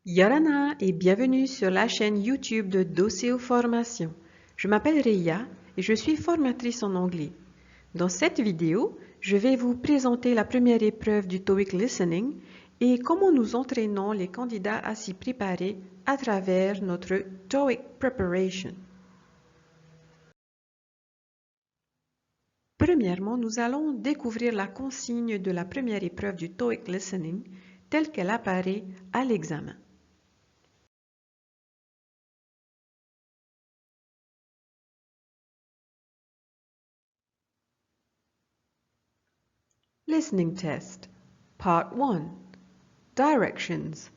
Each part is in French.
Yorana et bienvenue sur la chaîne YouTube de Doceo Formation. Je m'appelle Reya et je suis formatrice en anglais. Dans cette vidéo, je vais vous présenter la première épreuve du TOEIC Listening et comment nous entraînons les candidats à s'y préparer à travers notre TOEIC Preparation. Premièrement, nous allons découvrir la consigne de la première épreuve du TOEIC Listening telle qu'elle apparaît à l'examen. Listening Test Part 1 Directions.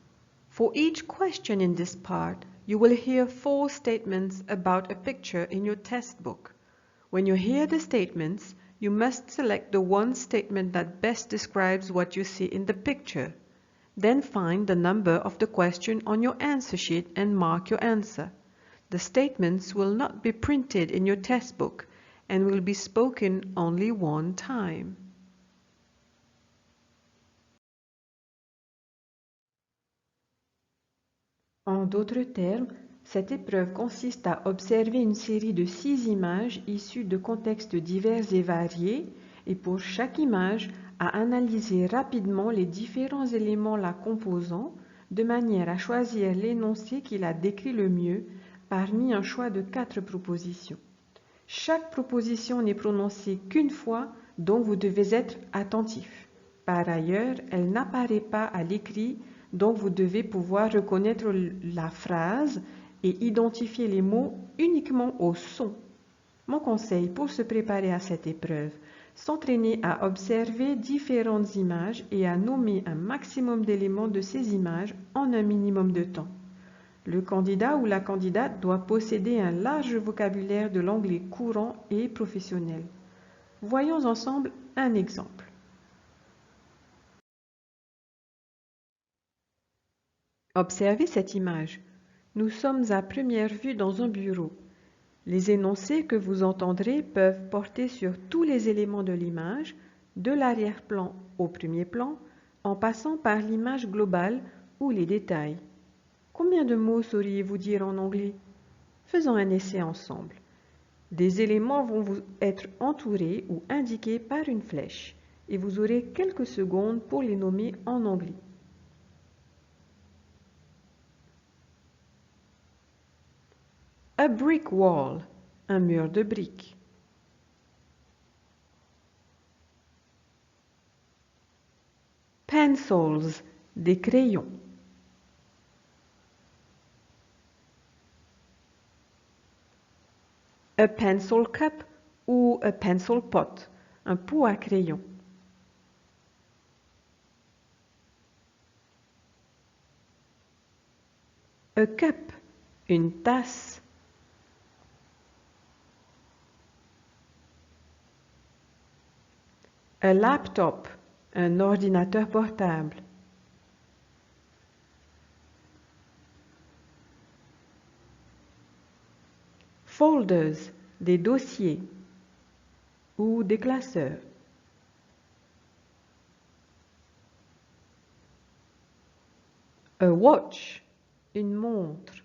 For each question in this part, you will hear 4 statements about a picture in your test book. When you hear the statements, you must select the one statement that best describes what you see in the picture. Then find the number of the question on your answer sheet and mark your answer. The statements will not be printed in your test book and will be spoken only one time. En d'autres termes, cette épreuve consiste à observer une série de 6 images issues de contextes divers et variés et pour chaque image, à analyser rapidement les différents éléments la composant de manière à choisir l'énoncé qui la décrit le mieux parmi un choix de 4 propositions. Chaque proposition n'est prononcée qu'une fois, donc vous devez être attentif. Par ailleurs, elle n'apparaît pas à l'écrit, donc vous devez pouvoir reconnaître la phrase et identifier les mots uniquement au son. Mon conseil pour se préparer à cette épreuve, s'entraîner à observer différentes images et à nommer un maximum d'éléments de ces images en un minimum de temps. Le candidat ou la candidate doit posséder un large vocabulaire de l'anglais courant et professionnel. Voyons ensemble un exemple. Observez cette image. Nous sommes à première vue dans un bureau. Les énoncés que vous entendrez peuvent porter sur tous les éléments de l'image, de l'arrière-plan au premier plan, en passant par l'image globale ou les détails. Combien de mots sauriez-vous dire en anglais? Faisons un essai ensemble. Des éléments vont vous être entourés ou indiqués par une flèche et vous aurez quelques secondes pour les nommer en anglais. A brick wall, un mur de briques. Pencils, des crayons. A pencil cup ou a pencil pot, un pot à crayon. A cup, une tasse. A laptop, un ordinateur portable. Folders, des dossiers ou des classeurs. A watch, une montre.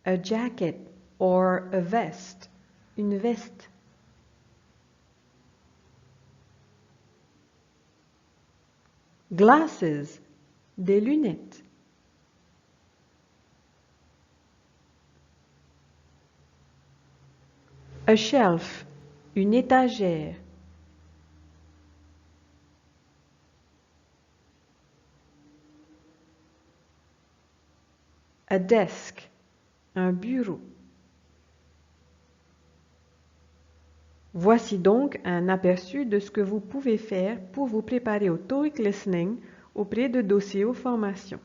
A jacket or a vest, une veste. Glasses, des lunettes. A shelf, une étagère. A desk, un bureau. Voici donc un aperçu de ce que vous pouvez faire pour vous préparer au TOEIC Listening auprès de Doceo Formation.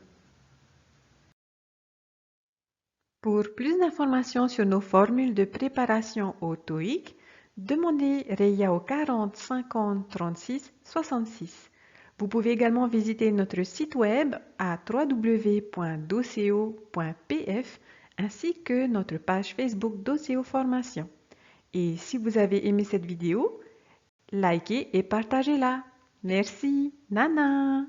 Pour plus d'informations sur nos formules de préparation au TOEIC, demandez Reya au 40 50 36 66. Vous pouvez également visiter notre site web à www.doceo.pf ainsi que notre page Facebook Doceo Formation. Et si vous avez aimé cette vidéo, likez et partagez-la. Merci, Nana.